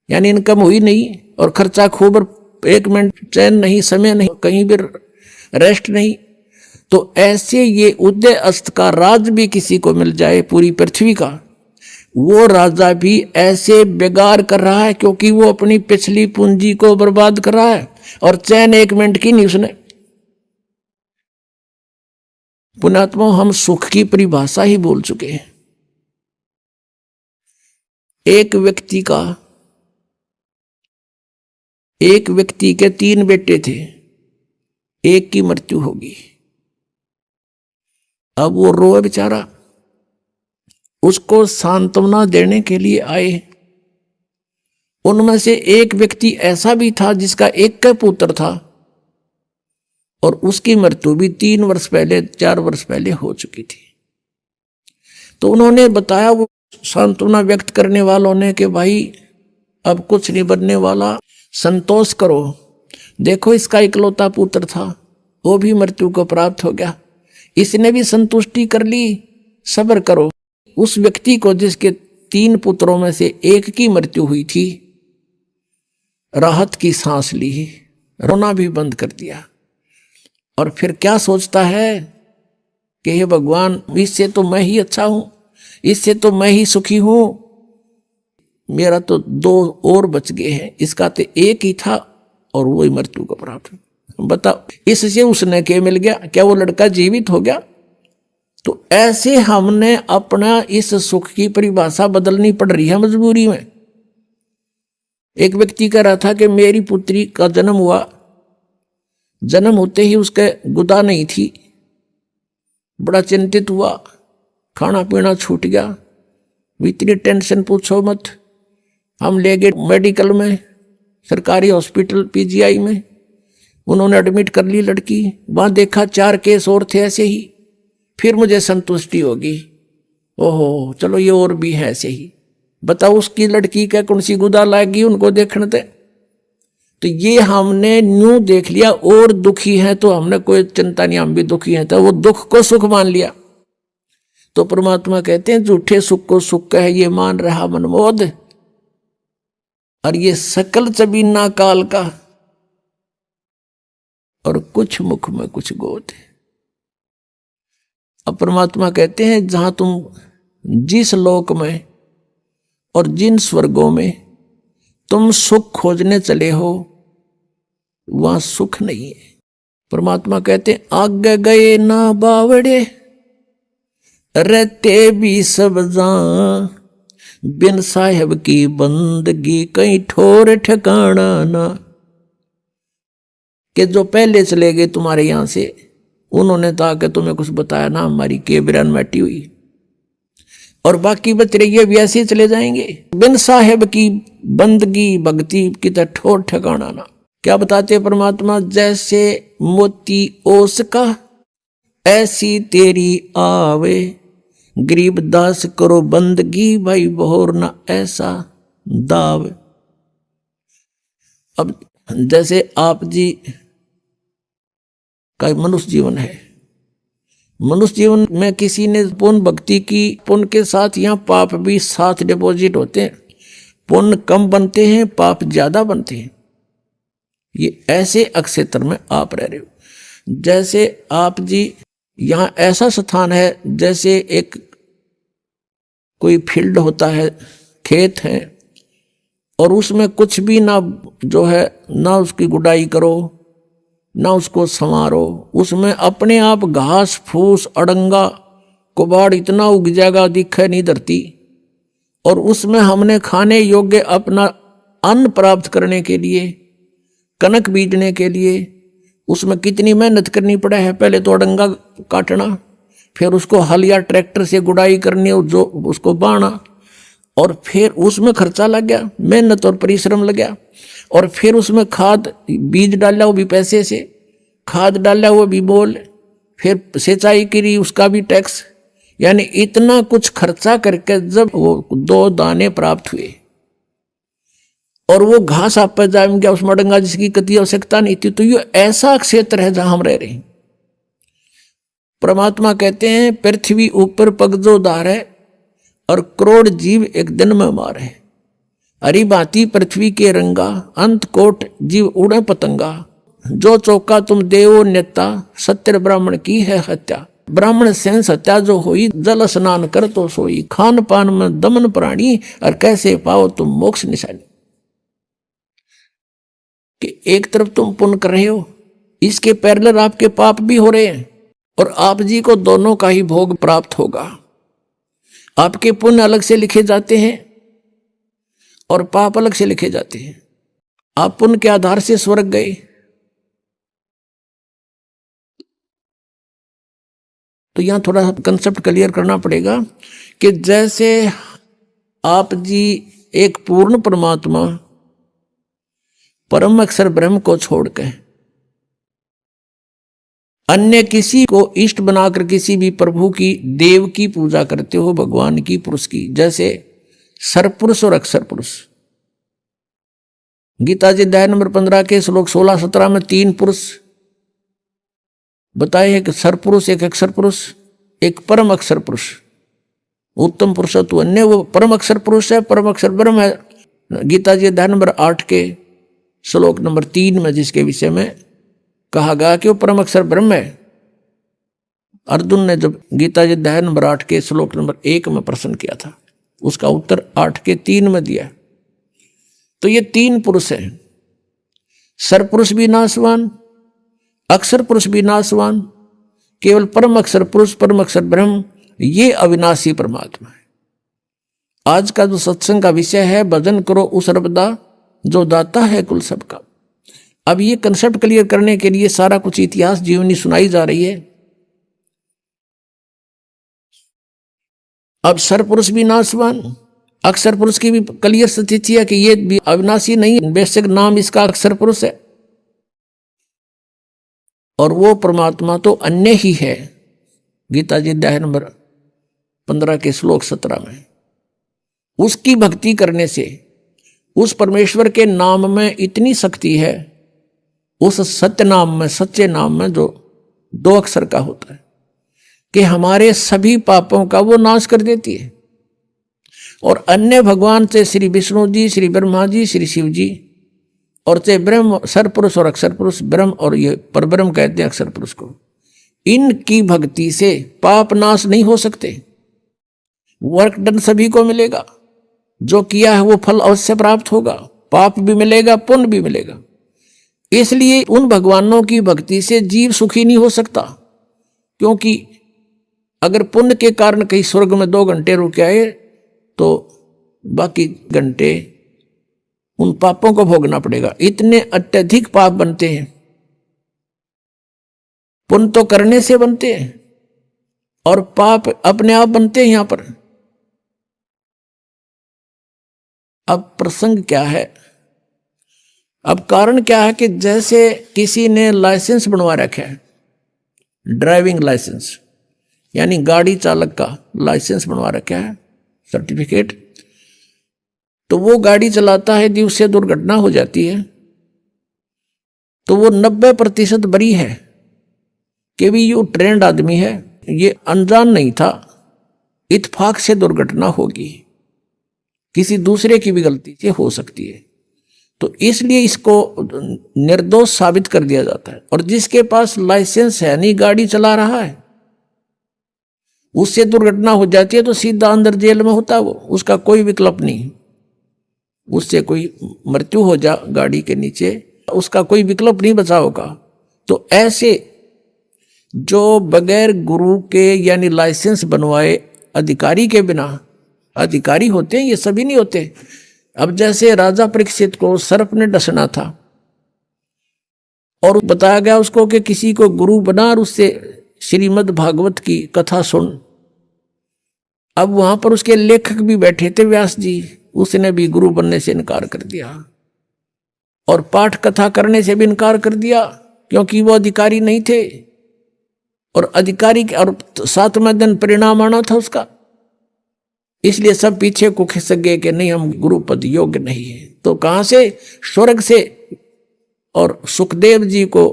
यानी इनकम हुई नहीं, और खर्चा खूब, 1 मिनट चैन नहीं, समय नहीं, कहीं भी रेस्ट नहीं। तो ऐसे ये उदय अस्त का राज भी किसी को मिल जाए पूरी पृथ्वी का, वो राजा भी ऐसे बेगार कर रहा है, क्योंकि वो अपनी पिछली पूंजी को बर्बाद कर रहा है, और चैन 1 मिनट की नहीं उसने। पुण्यात्मा, हम सुख की परिभाषा ही बोल चुके हैं। एक व्यक्ति का एक व्यक्ति के 3 बेटे थे, एक की मृत्यु होगी। अब वो रोए बेचारा, उसको सांत्वना देने के लिए आए। उनमें से एक व्यक्ति ऐसा भी था जिसका एक का पुत्र था और उसकी मृत्यु भी 3 वर्ष पहले 4 वर्ष पहले हो चुकी थी। तो उन्होंने बताया, वो सांत्वना व्यक्त करने वालों ने, कि भाई अब कुछ नहीं बनने वाला, संतोष करो, देखो इसका इकलौता पुत्र था, वो भी मृत्यु को प्राप्त हो गया, इसने भी संतुष्टि कर ली, सब्र करो। उस व्यक्ति को जिसके 3 पुत्रों में से एक की मृत्यु हुई थी, राहत की सांस ली, रोना भी बंद कर दिया। और फिर क्या सोचता है कि हे भगवान, इससे तो मैं ही अच्छा हूं, इससे तो मैं ही सुखी हूं, मेरा तो 2 और बच गए हैं, इसका तो एक ही था और वही मृत्यु को प्राप्त। बताओ, इससे उसने क्या मिल गया? क्या वो लड़का जीवित हो गया? तो ऐसे हमने अपना इस सुख की परिभाषा बदलनी पड़ रही है मजबूरी में। एक व्यक्ति कह रहा था कि मेरी पुत्री का जन्म हुआ, जन्म होते ही उसके गुदा नहीं थी, बड़ा चिंतित हुआ, खाना पीना छूट गया, इतनी टेंशन पूछो मत। हम ले गए मेडिकल में, सरकारी हॉस्पिटल पीजीआई में, उन्होंने एडमिट कर ली लड़की। वहां देखा 4 केस और थे ऐसे ही। फिर मुझे संतुष्टि होगी, ओहो चलो ये और भी है ऐसे ही। बताओ उसकी लड़की का कौन सी गुदा लाएगी उनको देखने थे। तो ये हमने न्यू देख लिया, और दुखी है तो हमने कोई चिंता नहीं, हम भी दुखी हैं, तो वो दुख को सुख मान लिया। तो परमात्मा कहते हैं झूठे सुख को सुख कह ये मान रहा मनमोद, और ये सकल चबीना काल का, और कुछ मुख में कुछ गोद। अब परमात्मा कहते हैं जहां तुम जिस लोक में और जिन स्वर्गों में तुम सुख खोजने चले हो, वहां सुख नहीं है। परमात्मा कहते हैं आगे गए ना बावड़े, रहते भी सब जान, बिन साहेब की बंदगी कहीं ठोर ठिकाना ना। कि जो पहले चले गए तुम्हारे यहां से, उन्होंने तो आके तुम्हें कुछ बताया ना, हमारी केबरन मैटी हुई, और बाकी बच रही है भी ऐसे ही चले जाएंगे। बिन साहेब की बंदगी भक्ति की तो ठोर ठिकाना ना। क्या बताते परमात्मा? जैसे मोती ओस का ऐसी तेरी आवे, गरीब दास करो बंदगी भाई बहोर ना ऐसा दाव। अब जैसे आप जी का मनुष्य जीवन है, मनुष्य जीवन में किसी ने पुण्य भक्ति की, पुण्य के साथ यहाँ पाप भी साथ डिपॉजिट होते हैं, पुण्य कम बनते हैं पाप ज्यादा बनते हैं। ये ऐसे अक्षेत्र में आप रह रहे हो। जैसे आप जी यहाँ ऐसा स्थान है, जैसे एक कोई फील्ड होता है, खेत है, और उसमें कुछ भी ना जो है, ना उसकी गुडाई करो ना उसको संवारो, उसमें अपने आप घास फूस अड़ंगा कुबाड़ इतना उग जाएगा दिखे नहीं धरती, और उसमें हमने खाने योग्य अपना अन्न प्राप्त करने के लिए, कनक बीजने के लिए उसमें कितनी मेहनत करनी पड़े है। पहले तो अड़ंगा काटना, फिर उसको हल या ट्रैक्टर से गुड़ाई करनी, जो उसको बाना, और फिर उसमें खर्चा लग गया, मेहनत और परिश्रम लग गया, और फिर उसमें खाद बीज डाला वो भी पैसे से, खाद डाला वो भी बोल, फिर सिंचाई करी उसका भी टैक्स, यानी इतना कुछ खर्चा करके जब वो 2 दाने प्राप्त हुए, और वो घास आप पर जाम गया, उसमें डंगा जिसकी कति आवश्यकता नहीं थी। तो ये ऐसा क्षेत्र है जहां हम रह रहे हैं। परमात्मा कहते हैं पृथ्वी ऊपर पगजो दार है, और करोड़ जीव एक दिन में मारे। हरी भांति पृथ्वी के रंगा, अंत कोट जीव उड़े पतंगा। जो चौका तुम देवो नेता, सत्य ब्राह्मण की है हत्या। ब्राह्मण सेंस हत्या जो हुई, जल स्नान कर तो सोई। खान पान में दमन प्राणी, और कैसे पाओ तुम मोक्ष निशानी। कि एक तरफ तुम पुण्य कर रहे हो, इसके पैरेलल आपके पाप भी हो रहे हैं, और आप जी को दोनों का ही भोग प्राप्त होगा। आपके पुण्य अलग से लिखे जाते हैं और पाप अलग से लिखे जाते हैं। आप पुण्य के आधार से स्वर्ग गए, तो यहां थोड़ा कंसेप्ट क्लियर करना पड़ेगा कि जैसे आप जी एक पूर्ण परमात्मा परम अक्षर ब्रह्म को छोड़कर अन्य किसी को इष्ट बनाकर किसी भी प्रभु की, देव की पूजा करते हो, भगवान की, पुरुष की, जैसे सरपुरुष और अक्षर पुरुष। गीता जी अध्याय नंबर 15 के श्लोक 16-17 में 3 पुरुष बताए हैं कि सरपुरुष, एक अक्षर पुरुष, एक परम अक्षर पुरुष। उत्तम पुरुष तो अन्य वो परम अक्षर पुरुष है, परम अक्षर ब्रह्म है। गीता जी अध्याय नंबर 8 के श्लोक नंबर 3 में जिसके विषय में कहा गया कि वो परम अक्षर ब्रह्म है। अर्जुन ने जब गीता जी अध्याय नंबर 8 के श्लोक नंबर 1 में प्रश्न किया था, उसका उत्तर 8 के 3 में दिया। तो ये 3 पुरुष हैं, सरपुरुष भी नाशवान, अक्षर पुरुष भी नाशवान, केवल परम अक्षर पुरुष, परम अक्षर ब्रह्म, ये अविनाशी परमात्मा है। आज का जो सत्संग का विषय है, भजन करो उस रबदा जो दाता है कुल सबका। अब ये कंसेप्ट क्लियर करने के लिए सारा कुछ इतिहास जीवनी सुनाई जा रही है। अब सरपुरुष भी नाशवान, अक्षर पुरुष की भी क्लियर स्थिति है कि ये भी अविनाशी नहीं, बेशक नाम इसका अक्षर पुरुष है, और वो परमात्मा तो अन्य ही है। गीता जी अध्याय नंबर 15 के श्लोक 17 में उसकी भक्ति करने से उस परमेश्वर के नाम में इतनी शक्ति है, उस सत्य नाम में, सच्चे नाम में जो 2 अक्षर का होता है, कि हमारे सभी पापों का वो नाश कर देती है। और अन्य भगवान से श्री विष्णु जी, श्री ब्रह्मा जी, श्री शिव जी, और से ब्रह्म, सरपुरुष और अक्षर पुरुष, ब्रह्म और ये परब्रह्म कहते हैं अक्षर पुरुष को, इनकी भक्ति से पाप नाश नहीं हो सकते। वर्क डन सभी को मिलेगा, जो किया है वो फल अवश्य प्राप्त होगा, पाप भी मिलेगा, पुण्य भी मिलेगा। इसलिए उन भगवानों की भक्ति से जीव सुखी नहीं हो सकता, क्योंकि अगर पुण्य के कारण कहीं स्वर्ग में 2 घंटे रुक आए तो बाकी घंटे उन पापों को भोगना पड़ेगा। इतने अत्यधिक पाप बनते हैं। पुण्य तो करने से बनते हैं और पाप अपने आप बनते हैं। यहां पर अब प्रसंग क्या है, अब कारण क्या है कि जैसे किसी ने लाइसेंस बनवा रखा है, ड्राइविंग लाइसेंस यानी गाड़ी चालक का लाइसेंस बनवा रखा है, सर्टिफिकेट, तो वो गाड़ी चलाता है, यदि उससे दुर्घटना हो जाती है तो वो 90% बरी है कि भी ये ट्रेंड आदमी है, ये अनजान नहीं था, इत्तेफाक से दुर्घटना होगी, किसी दूसरे की भी गलती से हो सकती है, तो इसलिए इसको निर्दोष साबित कर दिया जाता है। और जिसके पास लाइसेंस है, नहीं गाड़ी चला रहा है, उससे दुर्घटना हो जाती है तो सीधा अंदर जेल में होता है वो, उसका कोई विकल्प नहीं। उससे कोई मृत्यु हो जा गाड़ी के नीचे, उसका कोई विकल्प नहीं बचाव का। तो ऐसे जो बगैर गुरु के यानी लाइसेंस बनवाए अधिकारी के बिना अधिकारी होते हैं, ये सभी नहीं होते। अब जैसे राजा परीक्षित को सर्प ने डसना था और बताया गया उसको कि किसी को गुरु बना और उससे श्रीमद् भागवत की कथा सुन। अब वहां पर उसके लेखक भी बैठे थे, व्यास जी, उसने भी गुरु बनने से इनकार कर दिया और पाठ कथा करने से भी इनकार कर दिया, क्योंकि वो अधिकारी नहीं थे और अधिकारी और 7वें दिन परिणाम आना था उसका। इसलिए सब पीछे को खिसक गए कि नहीं, हम गुरु पद योग्य नहीं है। तो कहां से? स्वर्ग से। और सुखदेव जी को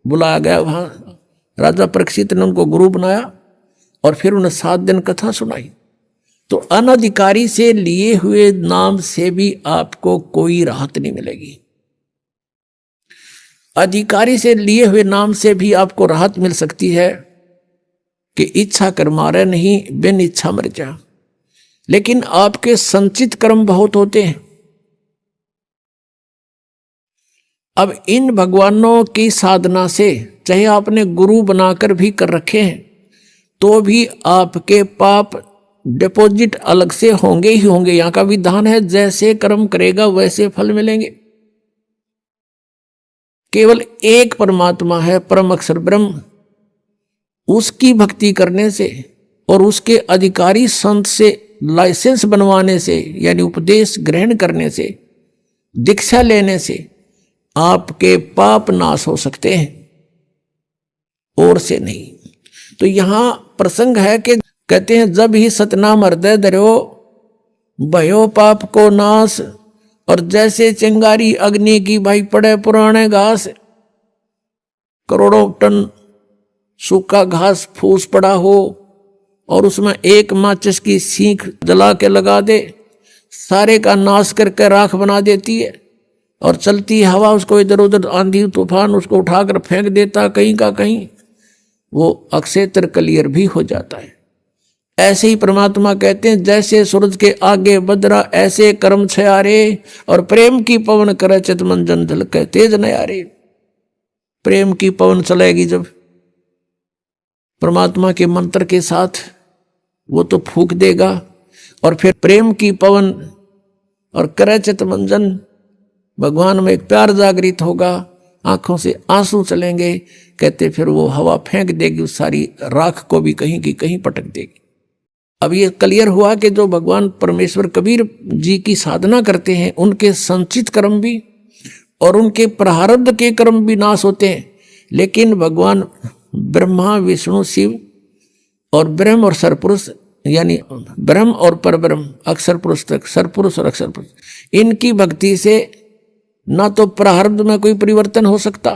बुलाया गया, वहां राजा परीक्षित ने उनको गुरु बनाया और फिर उन्हें 7 दिन कथा सुनाई। तो अनधिकारी से लिए हुए नाम से भी आपको कोई राहत नहीं मिलेगी, अधिकारी से लिए हुए नाम से भी आपको राहत मिल सकती है कि इच्छा कर मारे नहीं, बिन इच्छा मर जा। लेकिन आपके संचित कर्म बहुत होते हैं। अब इन भगवानों की साधना से, चाहे आपने गुरु बनाकर भी कर रखे हैं, तो भी आपके पाप डिपॉजिट अलग से होंगे ही होंगे। यहां का विधान है, जैसे कर्म करेगा वैसे फल मिलेंगे। केवल एक परमात्मा है, परम अक्षर ब्रह्म। उसकी भक्ति करने से और उसके अधिकारी संत से लाइसेंस बनवाने से, यानी उपदेश ग्रहण करने से, दीक्षा लेने से आपके पाप नाश हो सकते हैं, और से नहीं। तो यहां प्रसंग है कि कहते हैं जब ही सतनाम हृदय धरो भयो पाप को नाश। और जैसे चिंगारी अग्नि की भाई पड़े पुराने घास, करोड़ों टन सूखा घास फूस पड़ा हो और उसमें एक माचिस की सीख जला के लगा दे, सारे का नाश करके राख बना देती है। और चलती हवा उसको इधर उधर, आंधी तूफान उसको उठाकर फेंक देता कहीं का कहीं, वो अक्षेत्र क्लियर भी हो जाता है। ऐसे ही परमात्मा कहते हैं जैसे सूरज के आगे बदरा ऐसे कर्म छयारे, और प्रेम की पवन करे चित मंजन जल के तेज नयारे। प्रेम की पवन चलेगी जब परमात्मा के मंत्र के साथ, वो तो फूंक देगा, और फिर प्रेम की पवन और करे चित मंजन, भगवान में एक प्यार जागृत होगा, आंखों से आंसू चलेंगे। कहते फिर वो हवा फेंक देगी उस सारी राख को भी, कहीं की कहीं पटक देगी। अब ये क्लियर हुआ कि जो भगवान परमेश्वर कबीर जी की साधना करते हैं, उनके संचित कर्म भी और उनके प्रारब्ध के कर्म भी नाश होते हैं। लेकिन भगवान ब्रह्मा विष्णु शिव और ब्रह्म और सरपुरुष, यानी ब्रह्म और परब्रह्म, अक्षर पुरुष तक, सरपुरुष और अक्षर पुरुष, इनकी भक्ति से ना तो प्रारब्ध में कोई परिवर्तन हो सकता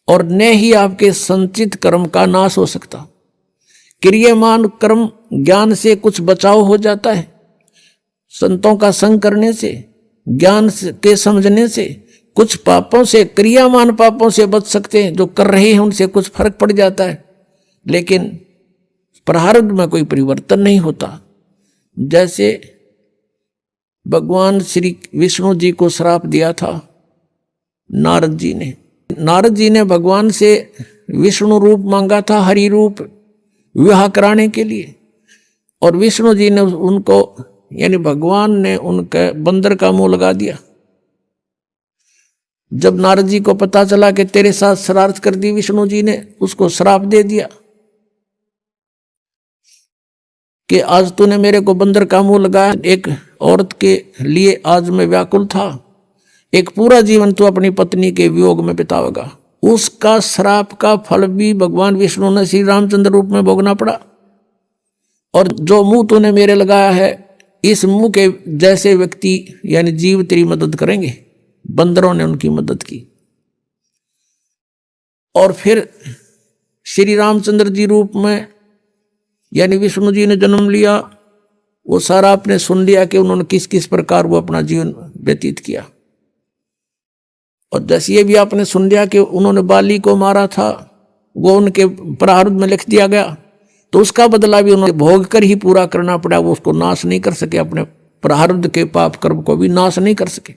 और न ही आपके संचित कर्म का नाश हो सकता। क्रियामान कर्म ज्ञान से कुछ बचाव हो जाता है, संतों का संग करने से, ज्ञान के समझने से कुछ पापों से, क्रियामान पापों से बच सकते हैं। जो कर रहे हैं उनसे कुछ फर्क पड़ जाता है, लेकिन प्रारब्ध में कोई परिवर्तन नहीं होता। जैसे भगवान श्री विष्णु जी को श्राप दिया था नारद जी ने। नारद जी ने भगवान से विष्णु रूप मांगा था, हरि रूप, विवाह कराने के लिए, और विष्णु जी ने उनको, यानी भगवान ने उनके बंदर का मुंह लगा दिया। जब नारद जी को पता चला कि तेरे साथ शरारत कर दी विष्णु जी ने, उसको श्राप दे दिया कि आज तूने मेरे को बंदर का मुंह लगाया। एक औरत के लिए आज मैं व्याकुल था, एक पूरा जीवन तू अपनी पत्नी के वियोग में बितावेगा। उसका श्राप का फल भी भगवान विष्णु ने श्री रामचंद्र रूप में भोगना पड़ा। और जो मुंह तूने मेरे लगाया है, इस मुंह के जैसे व्यक्ति यानी जीव तेरी मदद करेंगे। बंदरों ने उनकी मदद की। और फिर श्री रामचंद्र जी रूप में यानी विष्णु जी ने जन्म लिया। वो सारा आपने सुन लिया कि उन्होंने किस किस प्रकार वो अपना जीवन व्यतीत किया। और जैसे ये भी आपने सुन लिया कि उन्होंने बाली को मारा था, वो उनके प्रारब्ध में लिख दिया गया, तो उसका बदला भी उन्होंने भोग कर ही पूरा करना पड़ा। वो उसको नाश नहीं कर सके, अपने प्रारब्ध के पाप कर्म को भी नाश नहीं कर सके।